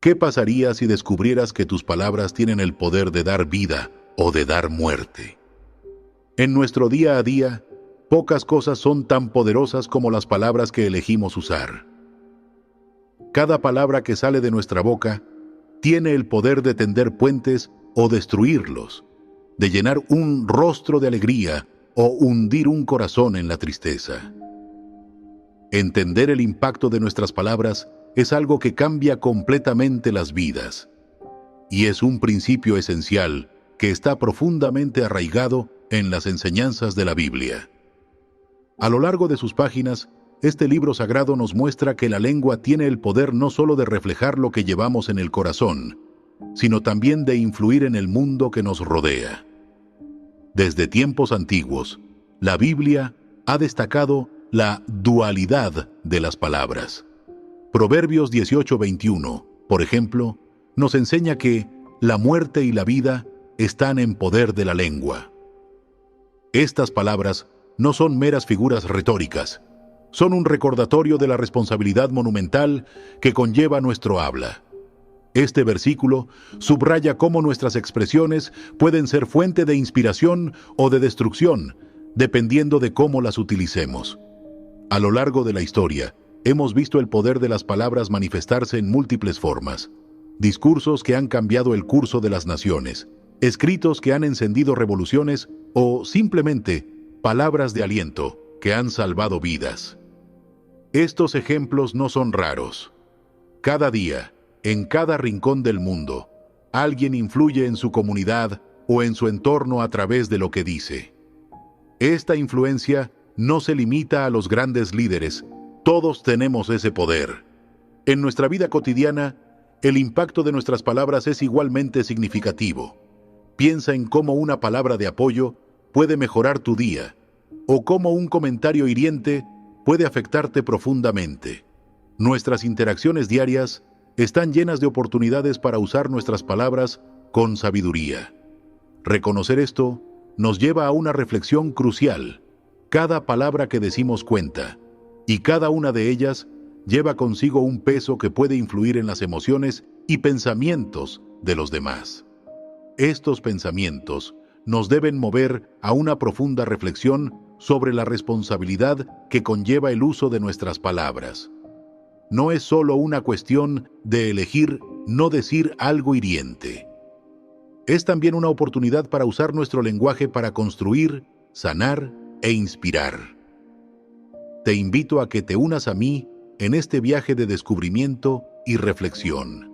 ¿Qué pasaría si descubrieras que tus palabras tienen el poder de dar vida o de dar muerte? En nuestro día a día, pocas cosas son tan poderosas como las palabras que elegimos usar. Cada palabra que sale de nuestra boca tiene el poder de tender puentes o destruirlos, de llenar un rostro de alegría o hundir un corazón en la tristeza. Entender el impacto de nuestras palabras es algo que cambia completamente las vidas, y es un principio esencial que está profundamente arraigado en las enseñanzas de la Biblia. A lo largo de sus páginas, este libro sagrado nos muestra que la lengua tiene el poder no solo de reflejar lo que llevamos en el corazón, sino también de influir en el mundo que nos rodea. Desde tiempos antiguos, la Biblia ha destacado la dualidad de las palabras. Proverbios 18:21, por ejemplo, nos enseña que la muerte y la vida están en poder de la lengua. Estas palabras no son meras figuras retóricas, son un recordatorio de la responsabilidad monumental que conlleva nuestro habla. Este versículo subraya cómo nuestras expresiones pueden ser fuente de inspiración o de destrucción, dependiendo de cómo las utilicemos. A lo largo de la historia, hemos visto el poder de las palabras manifestarse en múltiples formas. Discursos que han cambiado el curso de las naciones, escritos que han encendido revoluciones o simplemente palabras de aliento que han salvado vidas. Estos ejemplos no son raros. Cada día, en cada rincón del mundo, alguien influye en su comunidad o en su entorno a través de lo que dice. Esta influencia no se limita a los grandes líderes, todos tenemos ese poder. En nuestra vida cotidiana, el impacto de nuestras palabras es igualmente significativo. Piensa en cómo una palabra de apoyo puede mejorar tu día, o cómo un comentario hiriente puede afectarte profundamente. Nuestras interacciones diarias están llenas de oportunidades para usar nuestras palabras con sabiduría. Reconocer esto nos lleva a una reflexión crucial. Cada palabra que decimos cuenta, y cada una de ellas lleva consigo un peso que puede influir en las emociones y pensamientos de los demás. Estos pensamientos nos deben mover a una profunda reflexión sobre la responsabilidad que conlleva el uso de nuestras palabras. No es solo una cuestión de elegir no decir algo hiriente. Es también una oportunidad para usar nuestro lenguaje para construir, sanar e inspirar. Te invito a que te unas a mí en este viaje de descubrimiento y reflexión.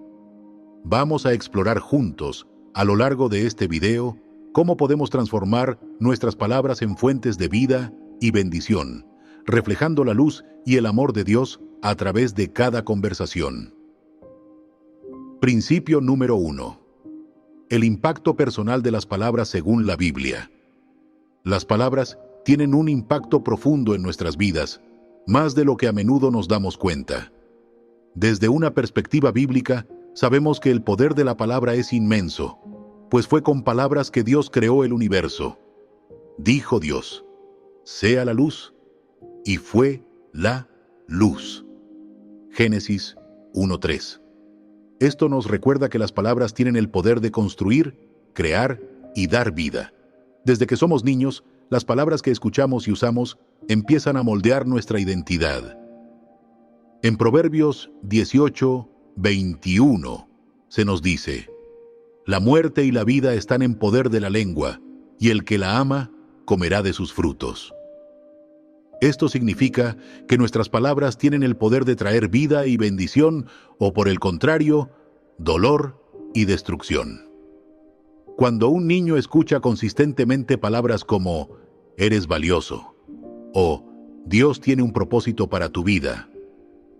Vamos a explorar juntos, a lo largo de este video, cómo podemos transformar nuestras palabras en fuentes de vida y bendición, reflejando la luz y el amor de Dios a través de cada conversación. Principio número 1. El impacto personal de las palabras según la Biblia. Las palabras tienen un impacto profundo en nuestras vidas, más de lo que a menudo nos damos cuenta. Desde una perspectiva bíblica, sabemos que el poder de la palabra es inmenso, pues fue con palabras que Dios creó el universo. Dijo Dios: sea la luz, y fue la luz. Génesis 1:3. Esto nos recuerda que las palabras tienen el poder de construir, crear y dar vida. Desde que somos niños, las palabras que escuchamos y usamos empiezan a moldear nuestra identidad. En Proverbios 18:21 se nos dice: la muerte y la vida están en poder de la lengua, y el que la ama comerá de sus frutos. Esto significa que nuestras palabras tienen el poder de traer vida y bendición, o por el contrario, dolor y destrucción. Cuando un niño escucha consistentemente palabras como «eres valioso» o «Dios tiene un propósito para tu vida»,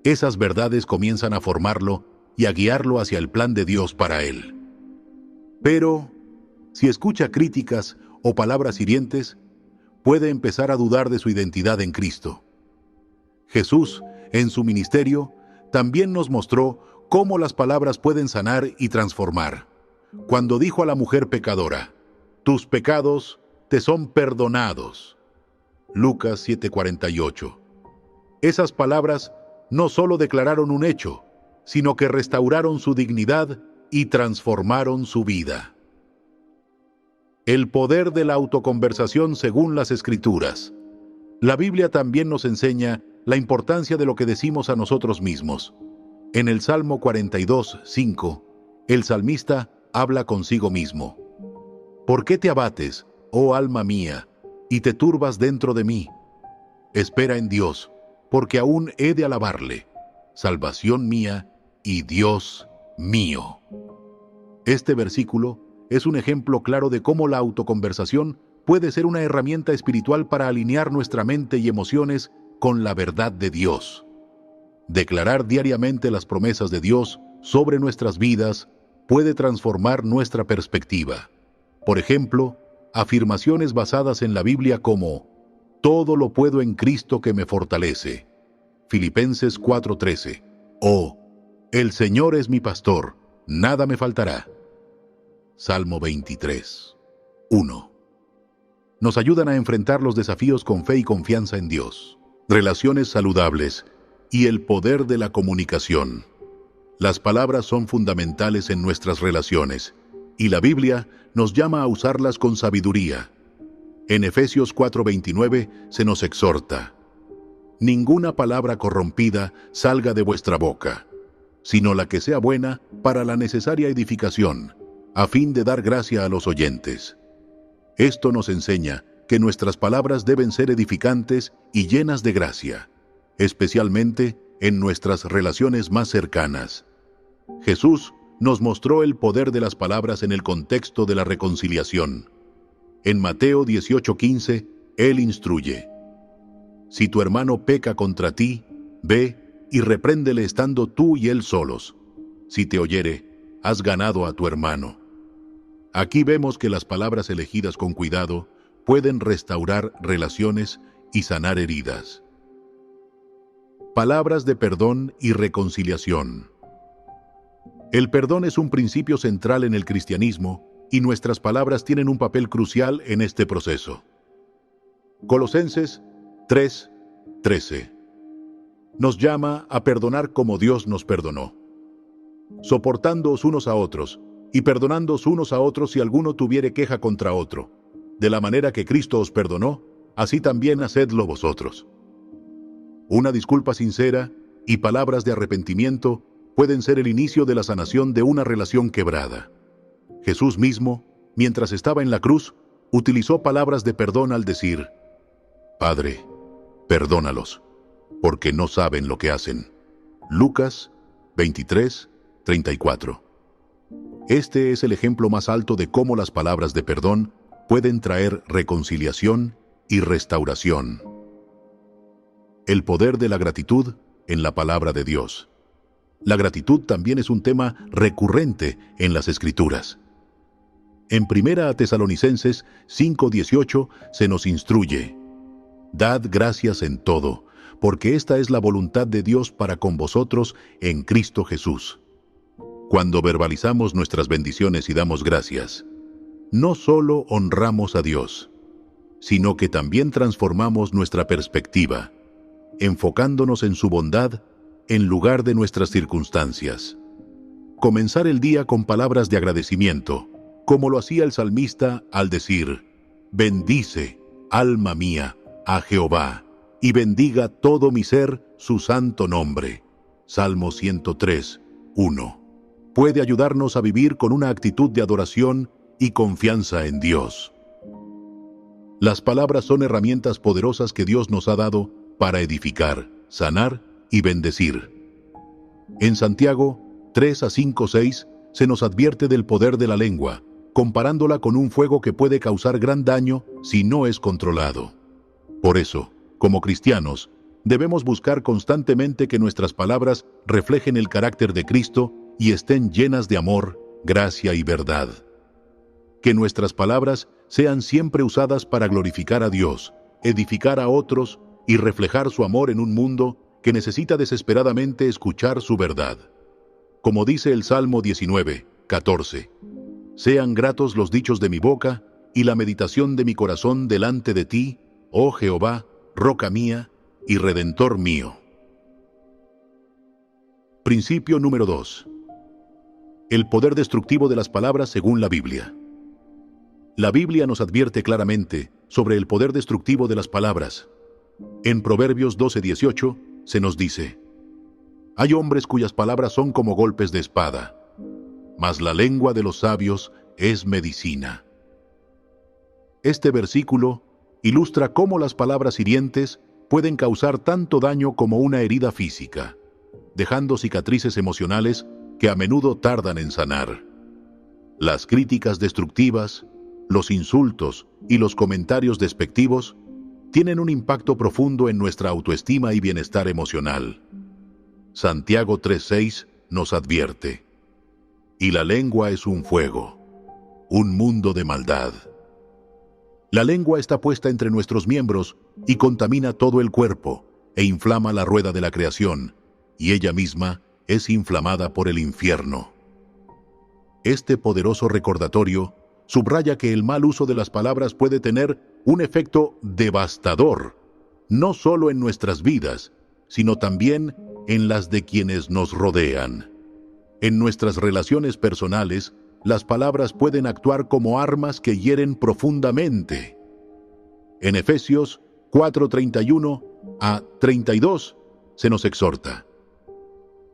esas verdades comienzan a formarlo y a guiarlo hacia el plan de Dios para él. Pero, si escucha críticas o palabras hirientes, puede empezar a dudar de su identidad en Cristo. Jesús, en su ministerio, también nos mostró cómo las palabras pueden sanar y transformar. Cuando dijo a la mujer pecadora: «Tus pecados te son perdonados». Lucas 7:48. Esas palabras no solo declararon un hecho, sino que restauraron su dignidad y transformaron su vida. El poder de la autoconversación según las Escrituras. La Biblia también nos enseña la importancia de lo que decimos a nosotros mismos. En el Salmo 42:5, el salmista habla consigo mismo. ¿Por qué te abates, oh alma mía, y te turbas dentro de mí? Espera en Dios, porque aún he de alabarle, salvación mía y Dios mío. Este versículo es un ejemplo claro de cómo la autoconversación puede ser una herramienta espiritual para alinear nuestra mente y emociones con la verdad de Dios. Declarar diariamente las promesas de Dios sobre nuestras vidas puede transformar nuestra perspectiva. Por ejemplo, afirmaciones basadas en la Biblia como «Todo lo puedo en Cristo que me fortalece», Filipenses 4:13, o «El Señor es mi pastor, nada me faltará», Salmo 23:1. Nos ayudan a enfrentar los desafíos con fe y confianza en Dios. Relaciones saludables y el poder de la comunicación. Las palabras son fundamentales en nuestras relaciones, y la Biblia nos llama a usarlas con sabiduría. En Efesios 4:29 se nos exhorta: «Ninguna palabra corrompida salga de vuestra boca, sino la que sea buena para la necesaria edificación, a fin de dar gracia a los oyentes». Esto nos enseña que nuestras palabras deben ser edificantes y llenas de gracia, especialmente en nuestras relaciones más cercanas. Jesús nos mostró el poder de las palabras en el contexto de la reconciliación. En Mateo 18:15, Él instruye: «Si tu hermano peca contra ti, ve y repréndele estando tú y él solos. Si te oyere, has ganado a tu hermano». Aquí vemos que las palabras elegidas con cuidado pueden restaurar relaciones y sanar heridas. Palabras de perdón y reconciliación. El perdón es un principio central en el cristianismo y nuestras palabras tienen un papel crucial en este proceso. Colosenses 3:13 nos llama a perdonar como Dios nos perdonó, soportándoos unos a otros y perdonándoos unos a otros si alguno tuviere queja contra otro. De la manera que Cristo os perdonó, así también hacedlo vosotros. Una disculpa sincera y palabras de arrepentimiento pueden ser el inicio de la sanación de una relación quebrada. Jesús mismo, mientras estaba en la cruz, utilizó palabras de perdón al decir: «Padre, perdónalos, porque no saben lo que hacen». Lucas 23:34. Este es el ejemplo más alto de cómo las palabras de perdón pueden traer reconciliación y restauración. El poder de la gratitud en la palabra de Dios. La gratitud también es un tema recurrente en las Escrituras. En 1 Tesalonicenses 5:18 se nos instruye: «Dad gracias en todo, porque esta es la voluntad de Dios para con vosotros en Cristo Jesús». Cuando verbalizamos nuestras bendiciones y damos gracias, no solo honramos a Dios, sino que también transformamos nuestra perspectiva, enfocándonos en su bondad en lugar de nuestras circunstancias. Comenzar el día con palabras de agradecimiento, como lo hacía el salmista al decir: «Bendice, alma mía, a Jehová, y bendiga todo mi ser su santo nombre». Salmo 103:1. Puede ayudarnos a vivir con una actitud de adoración y confianza en Dios. Las palabras son herramientas poderosas que Dios nos ha dado para edificar, sanar y bendecir. En Santiago 3:5-6 se nos advierte del poder de la lengua, comparándola con un fuego que puede causar gran daño si no es controlado. Por eso, como cristianos, debemos buscar constantemente que nuestras palabras reflejen el carácter de Cristo y estén llenas de amor, gracia y verdad. Que nuestras palabras sean siempre usadas para glorificar a Dios, edificar a otros y reflejar su amor en un mundo que necesita desesperadamente escuchar su verdad. Como dice el Salmo 19:14, «Sean gratos los dichos de mi boca y la meditación de mi corazón delante de ti, oh Jehová, roca mía y redentor mío». Principio número 2. El poder destructivo de las palabras según la Biblia. La Biblia nos advierte claramente sobre el poder destructivo de las palabras. En Proverbios 12:18 se nos dice: hay hombres cuyas palabras son como golpes de espada, mas la lengua de los sabios es medicina. Este versículo ilustra cómo las palabras hirientes pueden causar tanto daño como una herida física, dejando cicatrices emocionales que a menudo tardan en sanar. Las críticas destructivas, los insultos y los comentarios despectivos tienen un impacto profundo en nuestra autoestima y bienestar emocional. Santiago 3:6 nos advierte: y la lengua es un fuego, un mundo de maldad. La lengua está puesta entre nuestros miembros y contamina todo el cuerpo e inflama la rueda de la creación, y ella misma es inflamada por el infierno. Este poderoso recordatorio subraya que el mal uso de las palabras puede tener un efecto devastador, no solo en nuestras vidas, sino también en las de quienes nos rodean. En nuestras relaciones personales, las palabras pueden actuar como armas que hieren profundamente. En Efesios 4:31 a 32 se nos exhorta: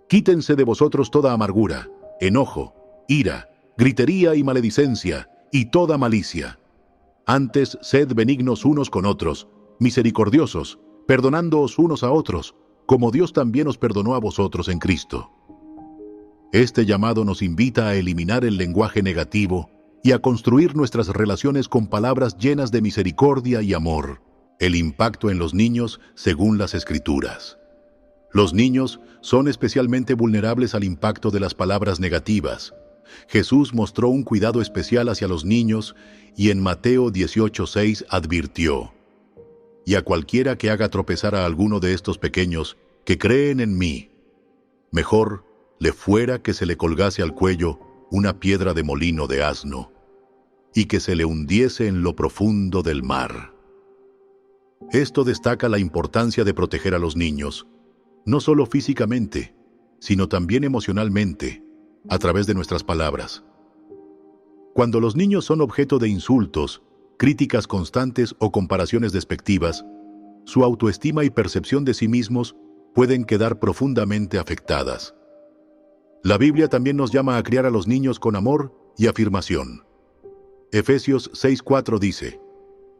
quítense de vosotros toda amargura, enojo, ira, gritería y maledicencia, y toda malicia. Antes sed benignos unos con otros, misericordiosos, perdonándoos unos a otros, como Dios también os perdonó a vosotros en Cristo. Este llamado nos invita a eliminar el lenguaje negativo y a construir nuestras relaciones con palabras llenas de misericordia y amor. El impacto en los niños según las Escrituras. Los niños son especialmente vulnerables al impacto de las palabras negativas. Jesús mostró un cuidado especial hacia los niños y en Mateo 18:6 advirtió: y a cualquiera que haga tropezar a alguno de estos pequeños que creen en mí, mejor le fuera que se le colgase al cuello una piedra de molino de asno, y que se le hundiese en lo profundo del mar. Esto destaca la importancia de proteger a los niños, no solo físicamente, sino también emocionalmente, a través de nuestras palabras. Cuando los niños son objeto de insultos, críticas constantes o comparaciones despectivas, su autoestima y percepción de sí mismos pueden quedar profundamente afectadas. La Biblia también nos llama a criar a los niños con amor y afirmación. Efesios 6:4 dice: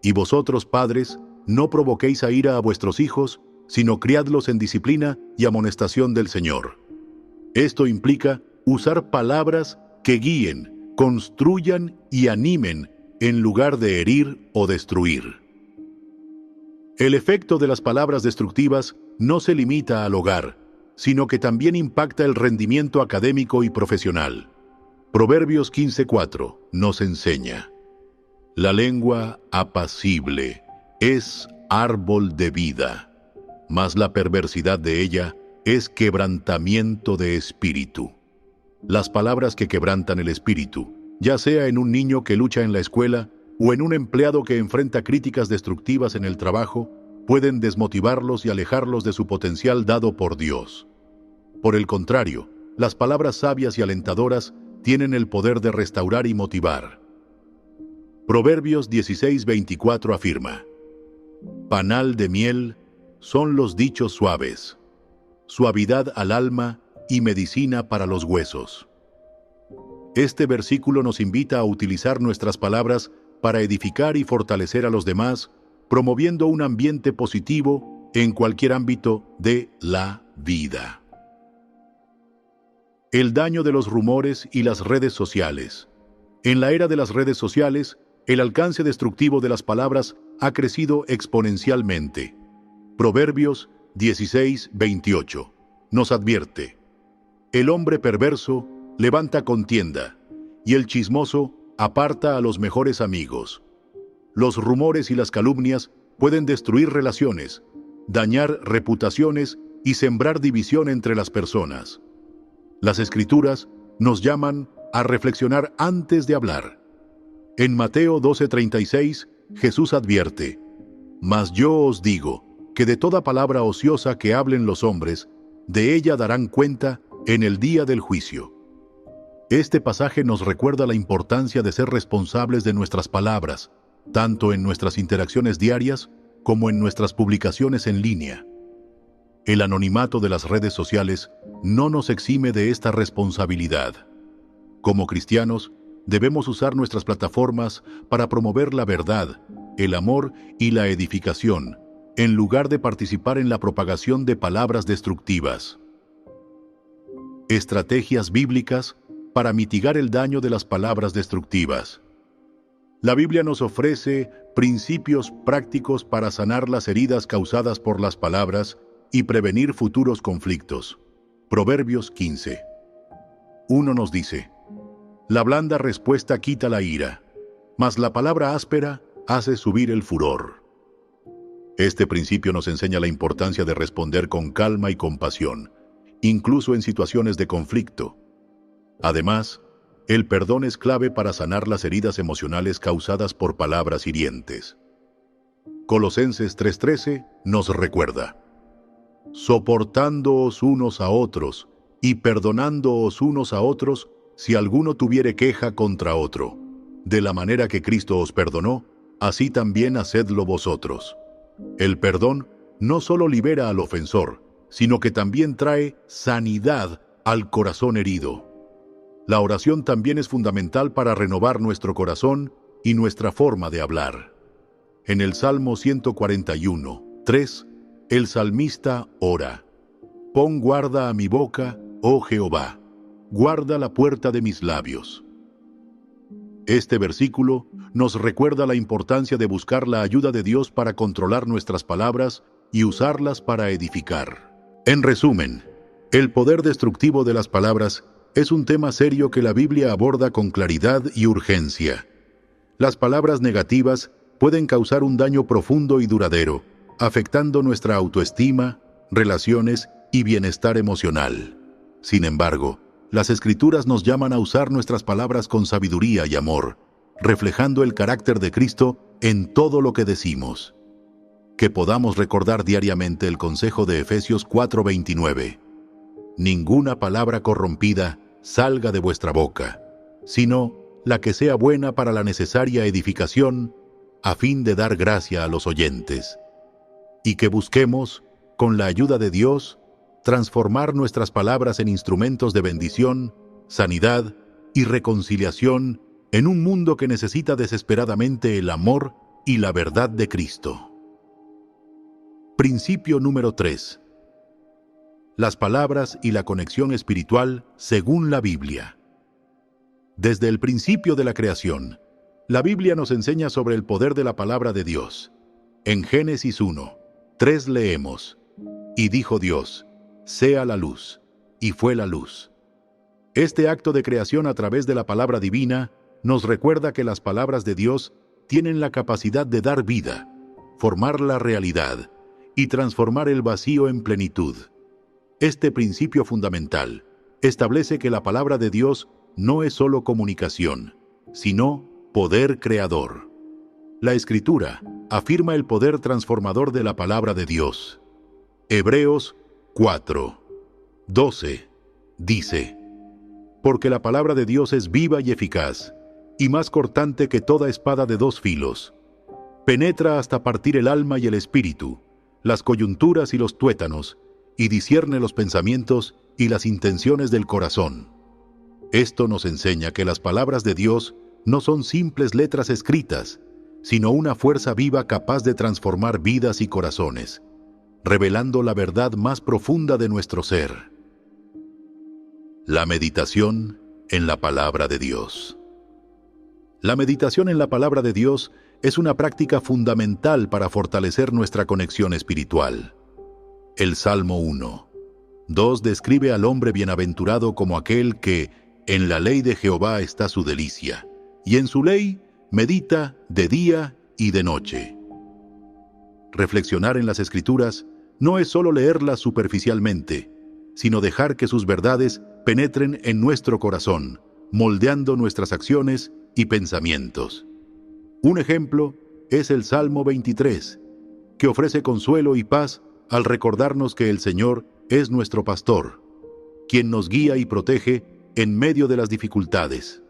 y vosotros, padres, no provoquéis a ira a vuestros hijos, sino criadlos en disciplina y amonestación del Señor. Esto implica usar palabras que guíen, construyan y animen en lugar de herir o destruir. El efecto de las palabras destructivas no se limita al hogar, sino que también impacta el rendimiento académico y profesional. Proverbios 15:4 nos enseña: la lengua apacible es árbol de vida, mas la perversidad de ella es quebrantamiento de espíritu. Las palabras que quebrantan el espíritu, ya sea en un niño que lucha en la escuela o en un empleado que enfrenta críticas destructivas en el trabajo, pueden desmotivarlos y alejarlos de su potencial dado por Dios. Por el contrario, las palabras sabias y alentadoras tienen el poder de restaurar y motivar. Proverbios 16:24 afirma: panal de miel son los dichos suaves, suavidad al alma y medicina para los huesos. Este versículo nos invita a utilizar nuestras palabras para edificar y fortalecer a los demás, promoviendo un ambiente positivo en cualquier ámbito de la vida. El daño de los rumores y las redes sociales. En la era de las redes sociales, el alcance destructivo de las palabras ha crecido exponencialmente. Proverbios 16:28 nos advierte: el hombre perverso levanta contienda, y el chismoso aparta a los mejores amigos. Los rumores y las calumnias pueden destruir relaciones, dañar reputaciones y sembrar división entre las personas. Las Escrituras nos llaman a reflexionar antes de hablar. En Mateo 12:36, Jesús advierte: mas yo os digo que de toda palabra ociosa que hablen los hombres, de ella darán cuenta En el día del juicio. Este pasaje nos recuerda la importancia de ser responsables de nuestras palabras, tanto en nuestras interacciones diarias como en nuestras publicaciones en línea. El anonimato de las redes sociales no nos exime de esta responsabilidad. Como cristianos, debemos usar nuestras plataformas para promover la verdad, el amor y la edificación, en lugar de participar en la propagación de palabras destructivas. Estrategias bíblicas para mitigar el daño de las palabras destructivas. La Biblia nos ofrece principios prácticos para sanar las heridas causadas por las palabras y prevenir futuros conflictos. Proverbios 15. 1 nos dice: la blanda respuesta quita la ira, mas la palabra áspera hace subir el furor. Este principio nos enseña la importancia de responder con calma y compasión, incluso en situaciones de conflicto. Además, el perdón es clave para sanar las heridas emocionales causadas por palabras hirientes. Colosenses 3:13 nos recuerda: soportándoos unos a otros y perdonándoos unos a otros si alguno tuviere queja contra otro. De la manera que Cristo os perdonó, así también hacedlo vosotros. El perdón no solo libera al ofensor, sino que también trae sanidad al corazón herido. La oración también es fundamental para renovar nuestro corazón y nuestra forma de hablar. En el Salmo 141:3, el salmista ora: pon guarda a mi boca, oh Jehová, guarda la puerta de mis labios. Este versículo nos recuerda la importancia de buscar la ayuda de Dios para controlar nuestras palabras y usarlas para edificar. En resumen, el poder destructivo de las palabras es un tema serio que la Biblia aborda con claridad y urgencia. Las palabras negativas pueden causar un daño profundo y duradero, afectando nuestra autoestima, relaciones y bienestar emocional. Sin embargo, las Escrituras nos llaman a usar nuestras palabras con sabiduría y amor, reflejando el carácter de Cristo en todo lo que decimos. Que podamos recordar diariamente el consejo de Efesios 4:29. Ninguna palabra corrompida salga de vuestra boca, sino la que sea buena para la necesaria edificación, a fin de dar gracia a los oyentes. Y que busquemos, con la ayuda de Dios, transformar nuestras palabras en instrumentos de bendición, sanidad y reconciliación en un mundo que necesita desesperadamente el amor y la verdad de Cristo. Principio número 3. Las palabras y la conexión espiritual según la Biblia. Desde el principio de la creación, la Biblia nos enseña sobre el poder de la palabra de Dios. En Génesis 1:3 leemos: y dijo Dios, sea la luz, y fue la luz. Este acto de creación a través de la palabra divina nos recuerda que las palabras de Dios tienen la capacidad de dar vida, formar la realidad y transformar el vacío en plenitud. Este principio fundamental establece que la palabra de Dios no es solo comunicación, sino poder creador. La Escritura afirma el poder transformador de la palabra de Dios. Hebreos 4:12 dice: porque la palabra de Dios es viva y eficaz, y más cortante que toda espada de dos filos. Penetra hasta partir el alma y el espíritu, las coyunturas y los tuétanos, y discierne los pensamientos y las intenciones del corazón. Esto nos enseña que las palabras de Dios no son simples letras escritas, sino una fuerza viva capaz de transformar vidas y corazones, revelando la verdad más profunda de nuestro ser. La meditación en la palabra de Dios. La meditación en la palabra de Dios es una práctica fundamental para fortalecer nuestra conexión espiritual. El Salmo 1:2 describe al hombre bienaventurado como aquel que en la ley de Jehová está su delicia, y en su ley medita de día y de noche. Reflexionar en las Escrituras no es solo leerlas superficialmente, sino dejar que sus verdades penetren en nuestro corazón, moldeando nuestras acciones y pensamientos. Un ejemplo es el Salmo 23, que ofrece consuelo y paz al recordarnos que el Señor es nuestro pastor. quien nos guía y protege en medio de las dificultades.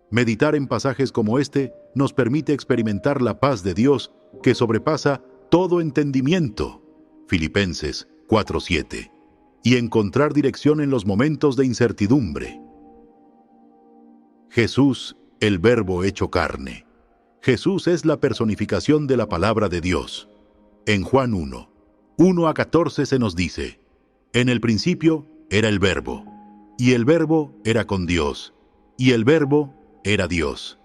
Meditar en pasajes como este nos permite experimentar la paz de Dios que sobrepasa todo entendimiento, Filipenses 4:7, y encontrar dirección en los momentos de incertidumbre. Jesús, el Verbo hecho carne. Jesús es la personificación de la palabra de Dios. En Juan 1:1-14 se nos dice: en el principio era el Verbo, y el Verbo era con Dios, y el Verbo era Dios.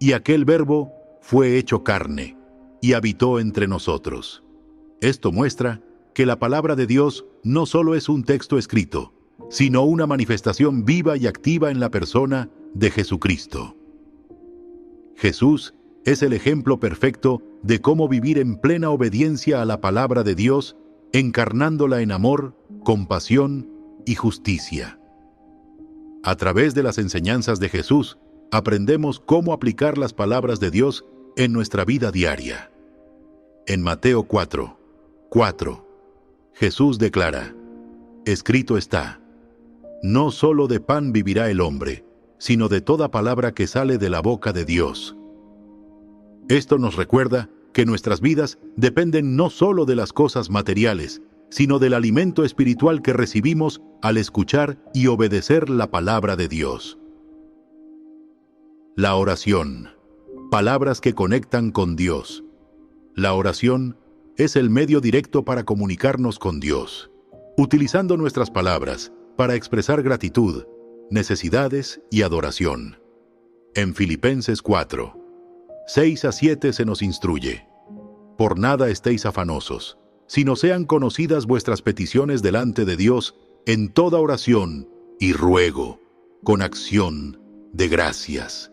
Y aquel Verbo fue hecho carne, y habitó entre nosotros. Esto muestra que la palabra de Dios no solo es un texto escrito, sino una manifestación viva y activa en la persona de Jesucristo. Jesús es el ejemplo perfecto de cómo vivir en plena obediencia a la palabra de Dios, encarnándola en amor, compasión y justicia. A través de las enseñanzas de Jesús, aprendemos cómo aplicar las palabras de Dios en nuestra vida diaria. En Mateo 4:4, Jesús declara: escrito está, no solo de pan vivirá el hombre, sino de toda palabra que sale de la boca de Dios. Esto nos recuerda que nuestras vidas dependen no solo de las cosas materiales, sino del alimento espiritual que recibimos al escuchar y obedecer la palabra de Dios. La oración. Palabras que conectan con Dios. La oración es el medio directo para comunicarnos con Dios, utilizando nuestras palabras para expresar gratitud, necesidades y adoración. En Filipenses 4:6-7 se nos instruye: por nada estéis afanosos, sino sean conocidas vuestras peticiones delante de Dios en toda oración y ruego, con acción de gracias.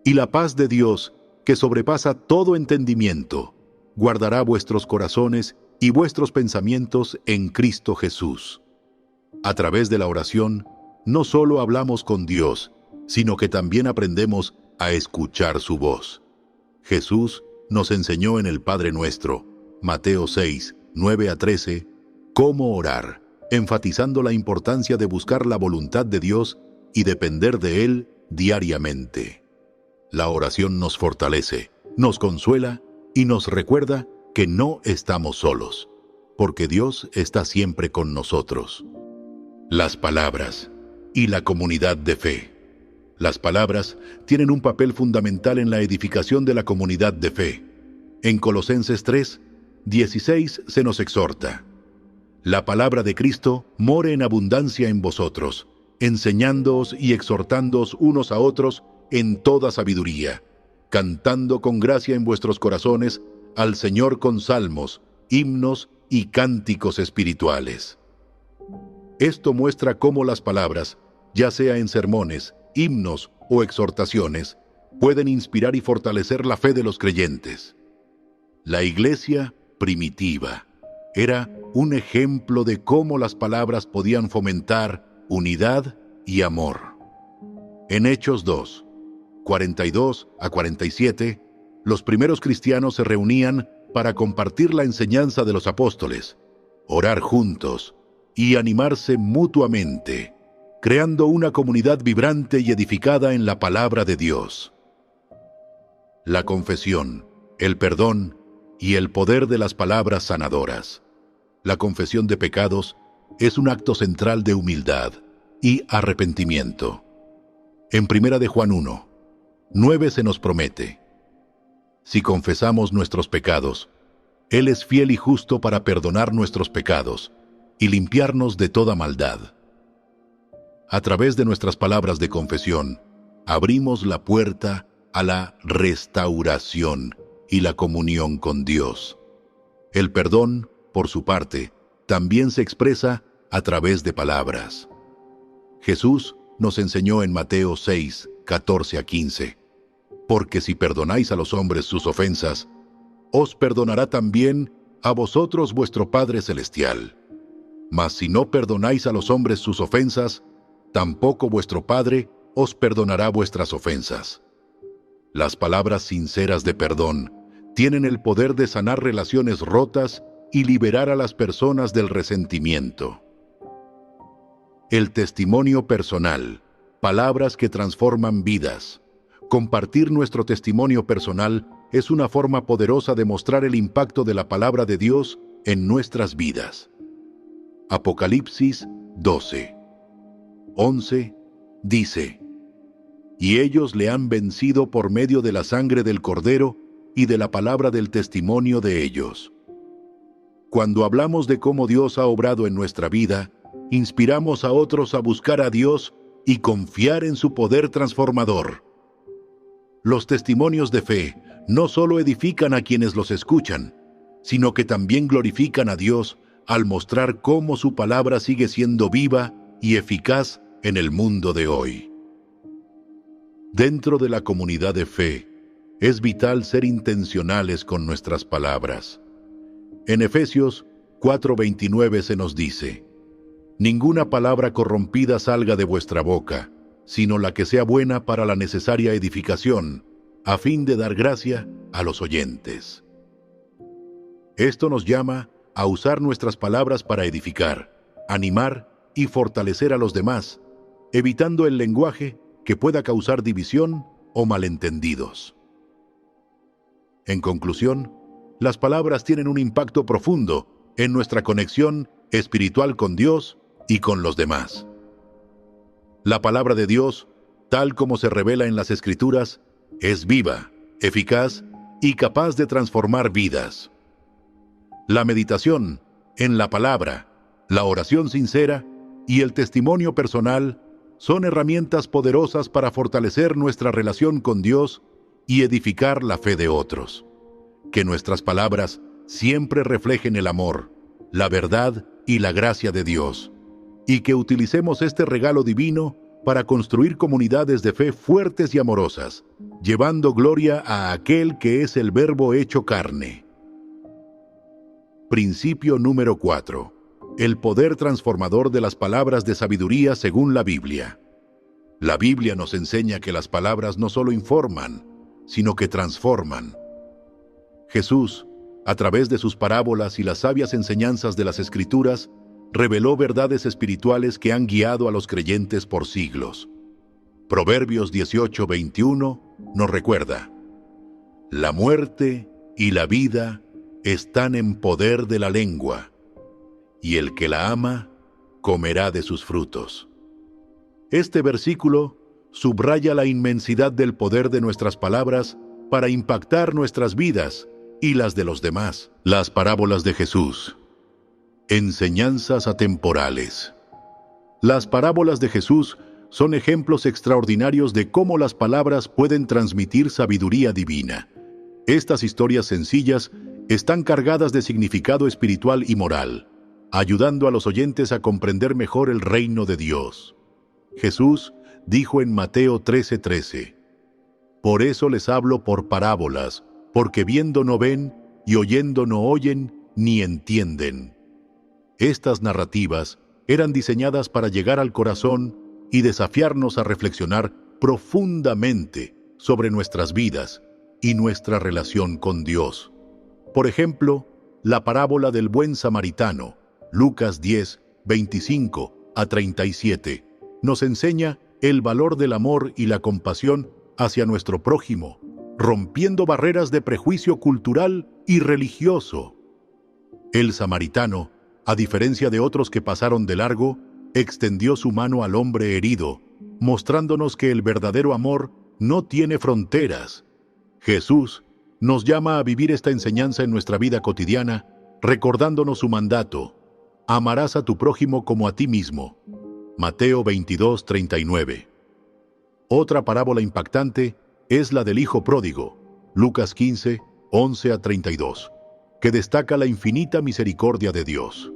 Y la paz de Dios, que sobrepasa todo entendimiento, guardará vuestros corazones y vuestros pensamientos en Cristo Jesús. A través de la oración, no solo hablamos con Dios, sino que también aprendemos a escuchar su voz. Jesús nos enseñó en el Padre Nuestro, Mateo 6:9-13, cómo orar, enfatizando la importancia de buscar la voluntad de Dios y depender de Él diariamente. La oración nos fortalece, nos consuela y nos recuerda que no estamos solos, porque Dios está siempre con nosotros. Las palabras y la comunidad de fe. Las palabras tienen un papel fundamental en la edificación de la comunidad de fe. En Colosenses 3:16 se nos exhorta: la palabra de Cristo more en abundancia en vosotros, enseñándoos y exhortándoos unos a otros en toda sabiduría, cantando con gracia en vuestros corazones al Señor con salmos, himnos y cánticos espirituales. Esto muestra cómo las palabras, ya sea en sermones, himnos o exhortaciones, pueden inspirar y fortalecer la fe de los creyentes. La iglesia primitiva era un ejemplo de cómo las palabras podían fomentar unidad y amor. En Hechos 2:42-47, los primeros cristianos se reunían para compartir la enseñanza de los apóstoles, orar juntos y animarse mutuamente, creando una comunidad vibrante y edificada en la palabra de Dios. La confesión, el perdón y el poder de las palabras sanadoras. La confesión de pecados es un acto central de humildad y arrepentimiento. En 1 de Juan 1:9 se nos promete: si confesamos nuestros pecados, Él es fiel y justo para perdonar nuestros pecados y limpiarnos de toda maldad. A través de nuestras palabras de confesión, abrimos la puerta a la restauración y la comunión con Dios. El perdón, por su parte, también se expresa a través de palabras. Jesús nos enseñó en Mateo 6:14-15: porque si perdonáis a los hombres sus ofensas, os perdonará también a vosotros vuestro Padre Celestial. Mas si no perdonáis a los hombres sus ofensas, tampoco vuestro Padre os perdonará vuestras ofensas. Las palabras sinceras de perdón tienen el poder de sanar relaciones rotas y liberar a las personas del resentimiento. El testimonio personal, palabras que transforman vidas. Compartir nuestro testimonio personal es una forma poderosa de mostrar el impacto de la palabra de Dios en nuestras vidas. Apocalipsis 12:11 dice: Y ellos le han vencido por medio de la sangre del Cordero y de la palabra del testimonio de ellos. Cuando hablamos de cómo Dios ha obrado en nuestra vida, inspiramos a otros a buscar a Dios y confiar en su poder transformador. Los testimonios de fe no solo edifican a quienes los escuchan, sino que también glorifican a Dios al mostrar cómo su palabra sigue siendo viva y eficaz en el mundo de hoy. Dentro de la comunidad de fe, es vital ser intencionales con nuestras palabras. En Efesios 4:29 se nos dice: Ninguna palabra corrompida salga de vuestra boca, sino la que sea buena para la necesaria edificación, a fin de dar gracia a los oyentes. Esto nos llama a usar nuestras palabras para edificar, animar y fortalecer a los demás, evitando el lenguaje que pueda causar división o malentendidos. En conclusión, las palabras tienen un impacto profundo en nuestra conexión espiritual con Dios y con los demás. La palabra de Dios, tal como se revela en las Escrituras, es viva, eficaz y capaz de transformar vidas. La meditación en la palabra, la oración sincera y el testimonio personal son herramientas poderosas para fortalecer nuestra relación con Dios y edificar la fe de otros. Que nuestras palabras siempre reflejen el amor, la verdad y la gracia de Dios, y que utilicemos este regalo divino para construir comunidades de fe fuertes y amorosas, llevando gloria a aquel que es el Verbo hecho carne. Principio número 4. El poder transformador de las palabras de sabiduría según la Biblia. La Biblia nos enseña que las palabras no solo informan, sino que transforman. Jesús, a través de sus parábolas y las sabias enseñanzas de las Escrituras, reveló verdades espirituales que han guiado a los creyentes por siglos. Proverbios 18:21 nos recuerda: La muerte y la vida están en poder de la lengua, y el que la ama comerá de sus frutos. Este versículo subraya la inmensidad del poder de nuestras palabras para impactar nuestras vidas y las de los demás. Las parábolas de Jesús. Enseñanzas atemporales. Las parábolas de Jesús son ejemplos extraordinarios de cómo las palabras pueden transmitir sabiduría divina. Estas historias sencillas están cargadas de significado espiritual y moral, ayudando a los oyentes a comprender mejor el reino de Dios. Jesús dijo en Mateo 13:13: Por eso les hablo por parábolas, porque viendo no ven, y oyendo no oyen, ni entienden. Estas narrativas eran diseñadas para llegar al corazón y desafiarnos a reflexionar profundamente sobre nuestras vidas y nuestra relación con Dios. Por ejemplo, la parábola del buen samaritano, Lucas 10:25-37, nos enseña el valor del amor y la compasión hacia nuestro prójimo, rompiendo barreras de prejuicio cultural y religioso. El samaritano, a diferencia de otros que pasaron de largo, extendió su mano al hombre herido, mostrándonos que el verdadero amor no tiene fronteras. Jesús nos llama a vivir esta enseñanza en nuestra vida cotidiana, recordándonos su mandato: amarás a tu prójimo como a ti mismo. Mateo 22:39. Otra parábola impactante es la del hijo pródigo, Lucas 15:11-32, que destaca la infinita misericordia de Dios.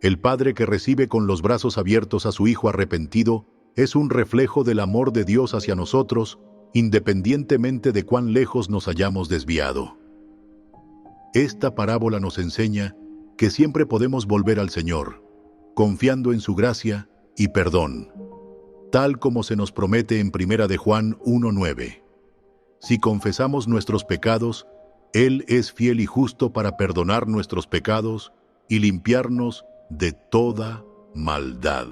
El padre que recibe con los brazos abiertos a su hijo arrepentido es un reflejo del amor de Dios hacia nosotros, independientemente de cuán lejos nos hayamos desviado. Esta parábola nos enseña que siempre podemos volver al Señor, confiando en su gracia y perdón, tal como se nos promete en 1 de Juan 1:9. Si confesamos nuestros pecados, Él es fiel y justo para perdonar nuestros pecados y limpiarnos de toda maldad.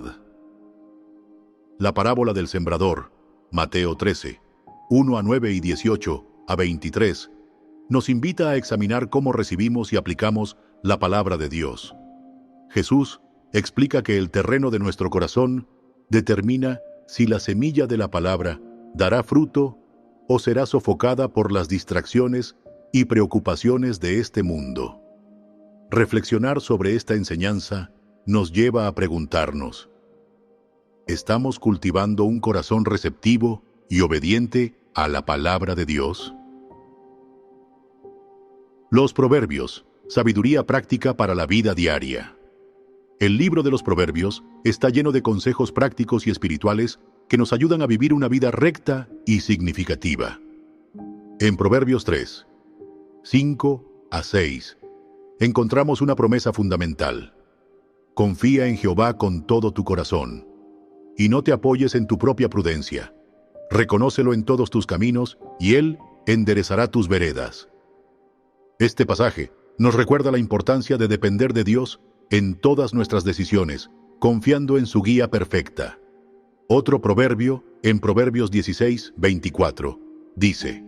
La parábola del sembrador, Mateo 13, 1 a 9 y 18 a 23, nos invita a examinar cómo recibimos y aplicamos la palabra de Dios. Jesús explica que el terreno de nuestro corazón determina si la semilla de la palabra dará fruto o será sofocada por las distracciones y preocupaciones de este mundo. Reflexionar sobre esta enseñanza nos lleva a preguntarnos: ¿estamos cultivando un corazón receptivo y obediente a la palabra de Dios? Los Proverbios, sabiduría práctica para la vida diaria. El libro de los Proverbios está lleno de consejos prácticos y espirituales que nos ayudan a vivir una vida recta y significativa. En Proverbios 3, 5 a 6, encontramos una promesa fundamental. Confía en Jehová con todo tu corazón, y no te apoyes en tu propia prudencia. Reconócelo en todos tus caminos, y Él enderezará tus veredas. Este pasaje nos recuerda la importancia de depender de Dios en todas nuestras decisiones, confiando en su guía perfecta. Otro proverbio, en Proverbios 16, 24, dice: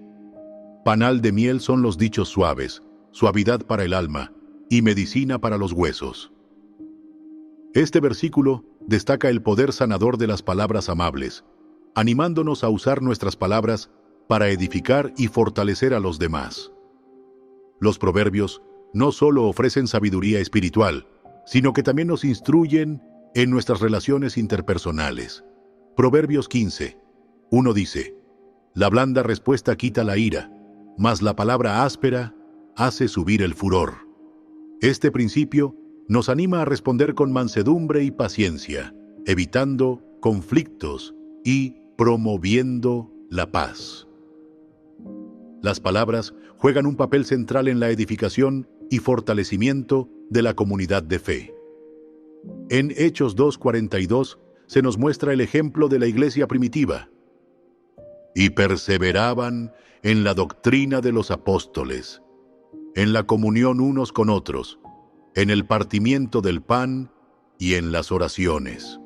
Panal de miel son los dichos suaves, suavidad para el alma, y medicina para los huesos. Este versículo destaca el poder sanador de las palabras amables, animándonos a usar nuestras palabras para edificar y fortalecer a los demás. Los proverbios no solo ofrecen sabiduría espiritual, sino que también nos instruyen en nuestras relaciones interpersonales. Proverbios 15, 1 dice: La blanda respuesta quita la ira, mas la palabra áspera hace subir el furor. Este principio nos anima a responder con mansedumbre y paciencia, evitando conflictos y promoviendo la paz. Las palabras juegan un papel central en la edificación y fortalecimiento de la comunidad de fe. En Hechos 2:42 se nos muestra el ejemplo de la iglesia primitiva. Y perseveraban en la doctrina de los apóstoles, en la comunión unos con otros, en el partimiento del pan y en las oraciones.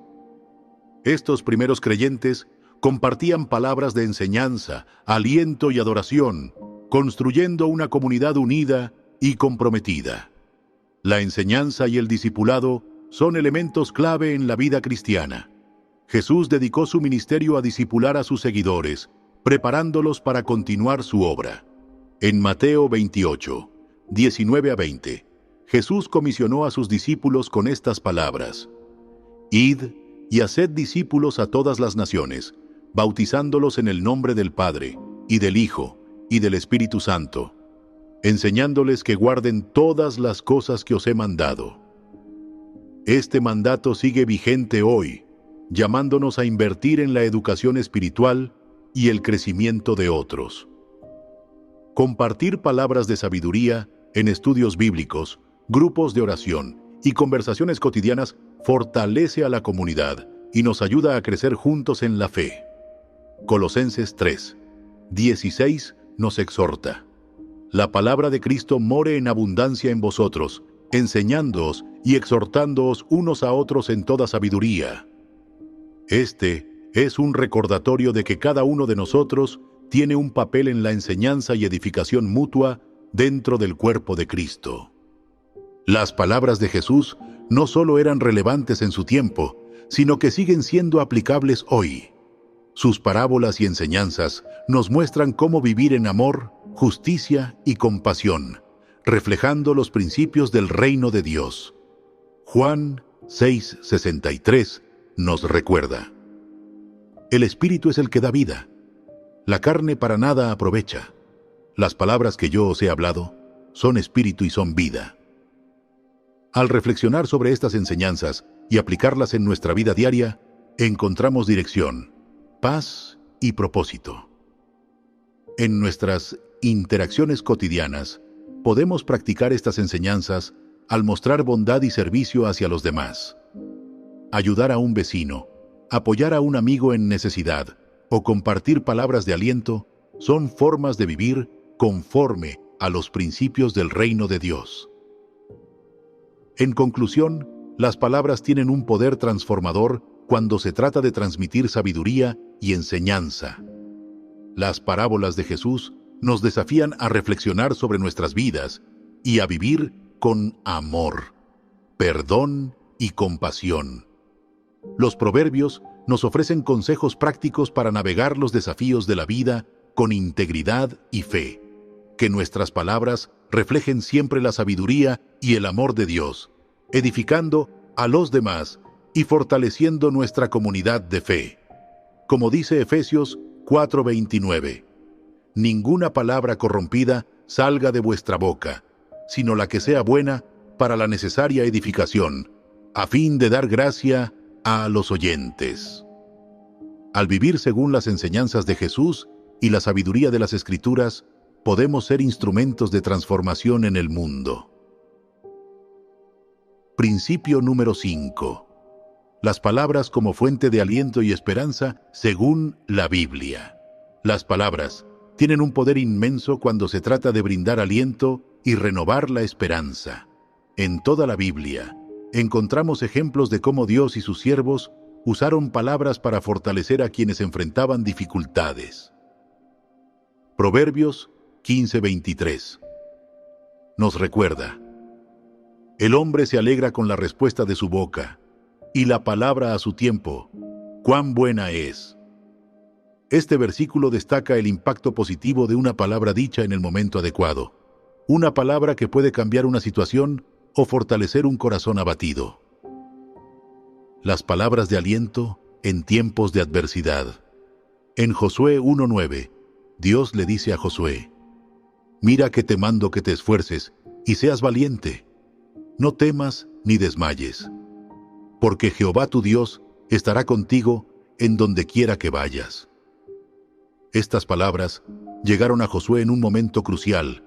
Estos primeros creyentes compartían palabras de enseñanza, aliento y adoración, construyendo una comunidad unida y comprometida. La enseñanza y el discipulado son elementos clave en la vida cristiana. Jesús dedicó su ministerio a discipular a sus seguidores, preparándolos para continuar su obra. En Mateo 28, 19 a 20, Jesús comisionó a sus discípulos con estas palabras: Id y haced discípulos a todas las naciones, bautizándolos en el nombre del Padre, y del Hijo, y del Espíritu Santo, enseñándoles que guarden todas las cosas que os he mandado. Este mandato sigue vigente hoy, llamándonos a invertir en la educación espiritual y el crecimiento de otros. Compartir palabras de sabiduría en estudios bíblicos, grupos de oración y conversaciones cotidianas fortalece a la comunidad y nos ayuda a crecer juntos en la fe. Colosenses 3, 16 nos exhorta: La palabra de Cristo more en abundancia en vosotros, enseñándoos y exhortándoos unos a otros en toda sabiduría. Este es un recordatorio de que cada uno de nosotros tiene un papel en la enseñanza y edificación mutua dentro del cuerpo de Cristo. Las palabras de Jesús no solo eran relevantes en su tiempo, sino que siguen siendo aplicables hoy. Sus parábolas y enseñanzas nos muestran cómo vivir en amor, justicia y compasión, reflejando los principios del reino de Dios. Juan 6:63 nos recuerda: El Espíritu es el que da vida. La carne para nada aprovecha. Las palabras que yo os he hablado son espíritu y son vida. Al reflexionar sobre estas enseñanzas y aplicarlas en nuestra vida diaria, encontramos dirección, paz y propósito. En nuestras interacciones cotidianas, podemos practicar estas enseñanzas al mostrar bondad y servicio hacia los demás. Ayudar a un vecino, apoyar a un amigo en necesidad o compartir palabras de aliento son formas de vivir conforme a los principios del reino de Dios. En conclusión, las palabras tienen un poder transformador cuando se trata de transmitir sabiduría y enseñanza. Las parábolas de Jesús nos desafían a reflexionar sobre nuestras vidas y a vivir con amor, perdón y compasión. Los proverbios nos ofrecen consejos prácticos para navegar los desafíos de la vida con integridad y fe. Que nuestras palabras reflejen siempre la sabiduría y el amor de Dios, edificando a los demás y fortaleciendo nuestra comunidad de fe. Como dice Efesios 4:29, ninguna palabra corrompida salga de vuestra boca, sino la que sea buena para la necesaria edificación, a fin de dar gracia a los oyentes. Al vivir según las enseñanzas de Jesús y la sabiduría de las Escrituras, podemos ser instrumentos de transformación en el mundo. Principio número 5. Las palabras como fuente de aliento y esperanza según la Biblia. Las palabras tienen un poder inmenso cuando se trata de brindar aliento y renovar la esperanza. En toda la Biblia encontramos ejemplos de cómo Dios y sus siervos usaron palabras para fortalecer a quienes enfrentaban dificultades. Proverbios 15:23 nos recuerda: el hombre se alegra con la respuesta de su boca, y la palabra a su tiempo, cuán buena es. Este versículo destaca el impacto positivo de una palabra dicha en el momento adecuado, una palabra que puede cambiar una situación o fortalecer un corazón abatido. Las palabras de aliento en tiempos de adversidad. En Josué 1:9, Dios le dice a Josué: mira que te mando que te esfuerces y seas valiente. No temas ni desmayes, porque Jehová tu Dios estará contigo en donde quiera que vayas. Estas palabras llegaron a Josué en un momento crucial,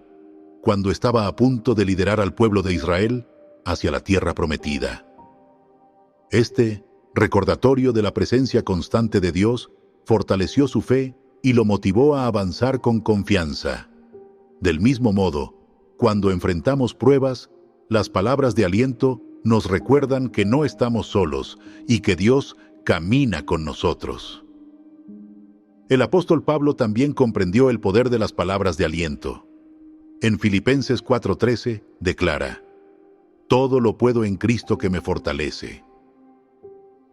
cuando estaba a punto de liderar al pueblo de Israel hacia la tierra prometida. Este recordatorio de la presencia constante de Dios fortaleció su fe y lo motivó a avanzar con confianza. Del mismo modo, cuando enfrentamos pruebas, las palabras de aliento nos recuerdan que no estamos solos y que Dios camina con nosotros. El apóstol Pablo también comprendió el poder de las palabras de aliento. En Filipenses 4:13 declara: todo lo puedo en Cristo que me fortalece.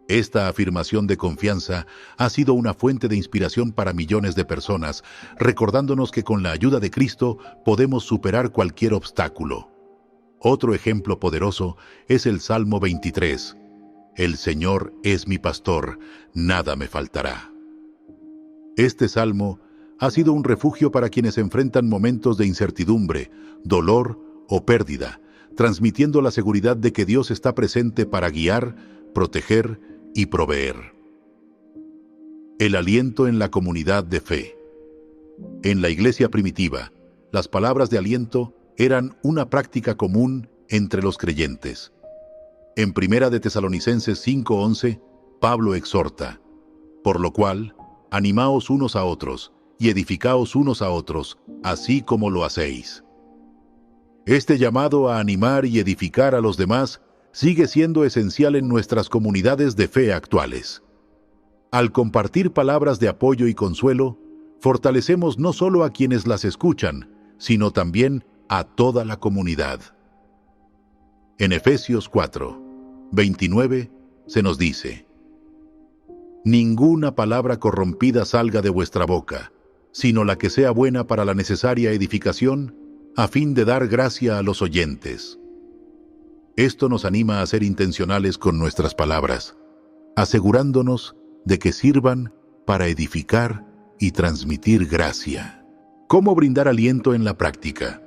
Esta afirmación de confianza ha sido una fuente de inspiración para millones de personas, recordándonos que con la ayuda de Cristo podemos superar cualquier obstáculo. Otro ejemplo poderoso es el Salmo 23. El Señor es mi pastor, nada me faltará. Este salmo ha sido un refugio para quienes enfrentan momentos de incertidumbre, dolor o pérdida, transmitiendo la seguridad de que Dios está presente para guiar, proteger y proveer. El aliento en la comunidad de fe. En la iglesia primitiva, las palabras de aliento eran una práctica común entre los creyentes. En Primera de Tesalonicenses 5:11, Pablo exhorta: por lo cual, animaos unos a otros y edificaos unos a otros, así como lo hacéis. Este llamado a animar y edificar a los demás sigue siendo esencial en nuestras comunidades de fe actuales. Al compartir palabras de apoyo y consuelo, fortalecemos no solo a quienes las escuchan, sino también a toda la comunidad. En Efesios 4:29 se nos dice: ninguna palabra corrompida salga de vuestra boca, sino la que sea buena para la necesaria edificación, a fin de dar gracia a los oyentes. Esto nos anima a ser intencionales con nuestras palabras, asegurándonos de que sirvan para edificar y transmitir gracia. ¿Cómo brindar aliento en la práctica?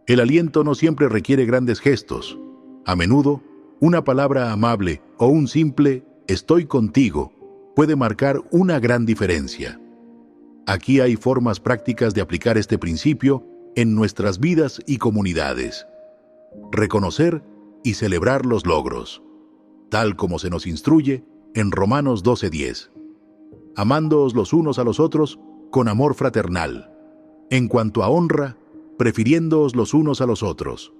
El aliento no siempre requiere grandes gestos. A menudo, una palabra amable o un simple «estoy contigo» puede marcar una gran diferencia. Aquí hay formas prácticas de aplicar este principio en nuestras vidas y comunidades. Reconocer y celebrar los logros, tal como se nos instruye en Romanos 12:10. Amándoos los unos a los otros con amor fraternal. En cuanto a honra, prefiriéndoos los unos a los otros.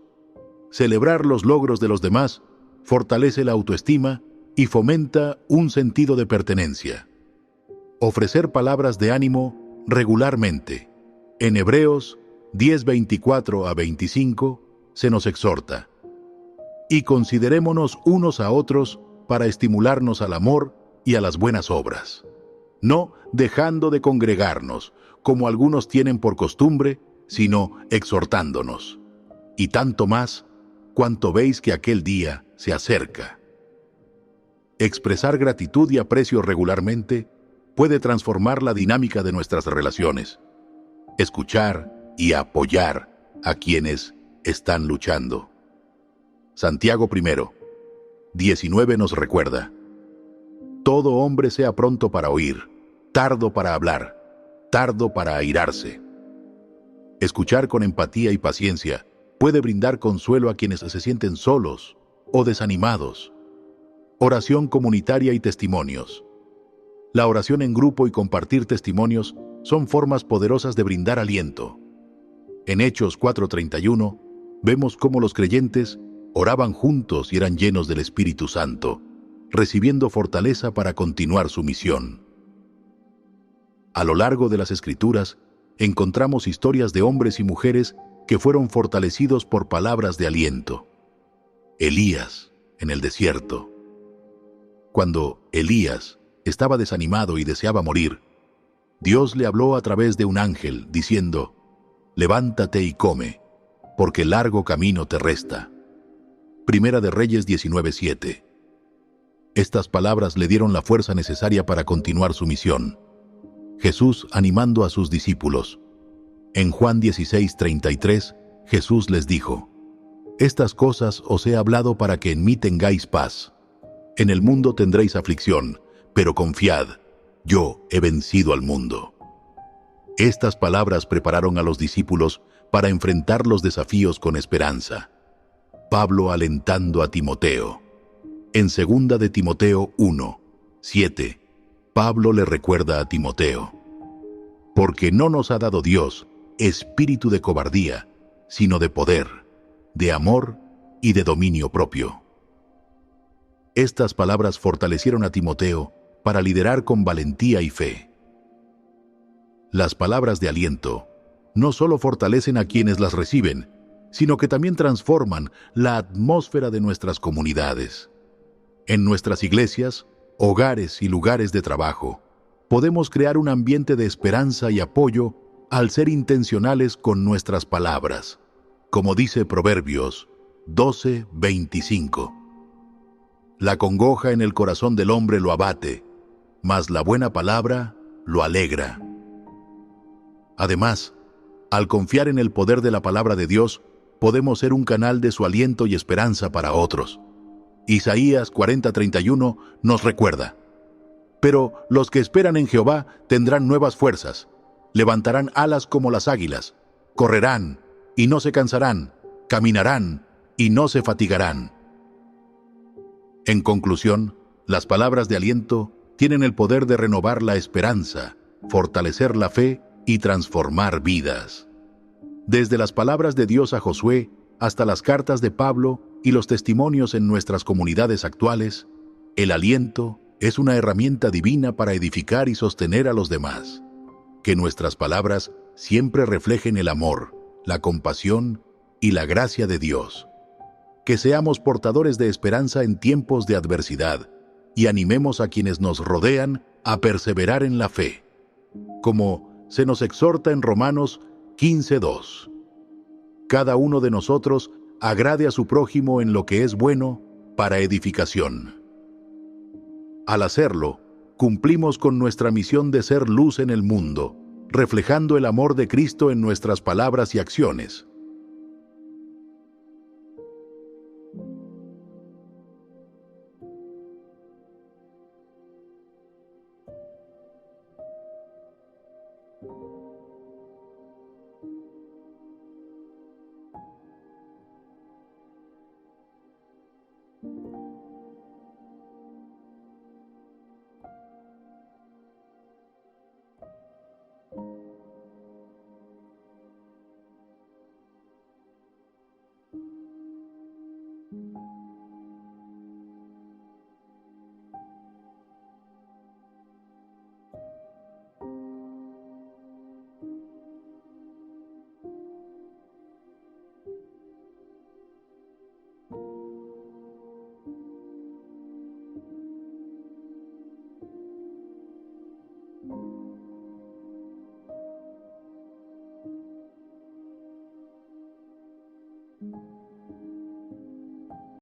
Celebrar los logros de los demás fortalece la autoestima y fomenta un sentido de pertenencia. Ofrecer palabras de ánimo regularmente. En Hebreos 10:24-25 se nos exhorta: y considerémonos unos a otros para estimularnos al amor y a las buenas obras, no dejando de congregarnos, como algunos tienen por costumbre, sino exhortándonos, y tanto más cuanto veis que aquel día se acerca. Expresar gratitud y aprecio regularmente puede transformar la dinámica de nuestras relaciones. Escuchar y apoyar a quienes están luchando. Santiago 1:19 nos recuerda: todo hombre sea pronto para oír, tardo para hablar, tardo para airarse. Escuchar con empatía y paciencia puede brindar consuelo a quienes se sienten solos o desanimados. Oración comunitaria y testimonios. La oración en grupo y compartir testimonios son formas poderosas de brindar aliento. En Hechos 4:31 vemos cómo los creyentes oraban juntos y eran llenos del Espíritu Santo, recibiendo fortaleza para continuar su misión. A lo largo de las Escrituras, encontramos historias de hombres y mujeres que fueron fortalecidos por palabras de aliento. Elías, en el desierto. Cuando Elías estaba desanimado y deseaba morir, Dios le habló a través de un ángel, diciendo: levántate y come, porque largo camino te resta. Primera de Reyes 19:7. Estas palabras le dieron la fuerza necesaria para continuar su misión. Jesús animando a sus discípulos. En Juan 16:33, Jesús les dijo: estas cosas os he hablado para que en mí tengáis paz. En el mundo tendréis aflicción, pero confiad, yo he vencido al mundo. Estas palabras prepararon a los discípulos para enfrentar los desafíos con esperanza. Pablo alentando a Timoteo. En 2 de Timoteo 1:7, Pablo le recuerda a Timoteo: porque no nos ha dado Dios espíritu de cobardía, sino de poder, de amor y de dominio propio. Estas palabras fortalecieron a Timoteo para liderar con valentía y fe. Las palabras de aliento no solo fortalecen a quienes las reciben, sino que también transforman la atmósfera de nuestras comunidades. En nuestras iglesias, hogares y lugares de trabajo, podemos crear un ambiente de esperanza y apoyo al ser intencionales con nuestras palabras, como dice Proverbios 12:25. La congoja en el corazón del hombre lo abate, mas la buena palabra lo alegra. Además, al confiar en el poder de la palabra de Dios, podemos ser un canal de su aliento y esperanza para otros. Isaías 40:31 nos recuerda: pero los que esperan en Jehová tendrán nuevas fuerzas, levantarán alas como las águilas, correrán y no se cansarán, caminarán y no se fatigarán. En conclusión, las palabras de aliento tienen el poder de renovar la esperanza, fortalecer la fe y transformar vidas. Desde las palabras de Dios a Josué hasta las cartas de Pablo y los testimonios en nuestras comunidades actuales, el aliento es una herramienta divina para edificar y sostener a los demás. Que nuestras palabras siempre reflejen el amor, la compasión y la gracia de Dios. Que seamos portadores de esperanza en tiempos de adversidad y animemos a quienes nos rodean a perseverar en la fe, como se nos exhorta en Romanos 15:2. Cada uno de nosotros agrade a su prójimo en lo que es bueno para edificación. Al hacerlo, cumplimos con nuestra misión de ser luz en el mundo, reflejando el amor de Cristo en nuestras palabras y acciones.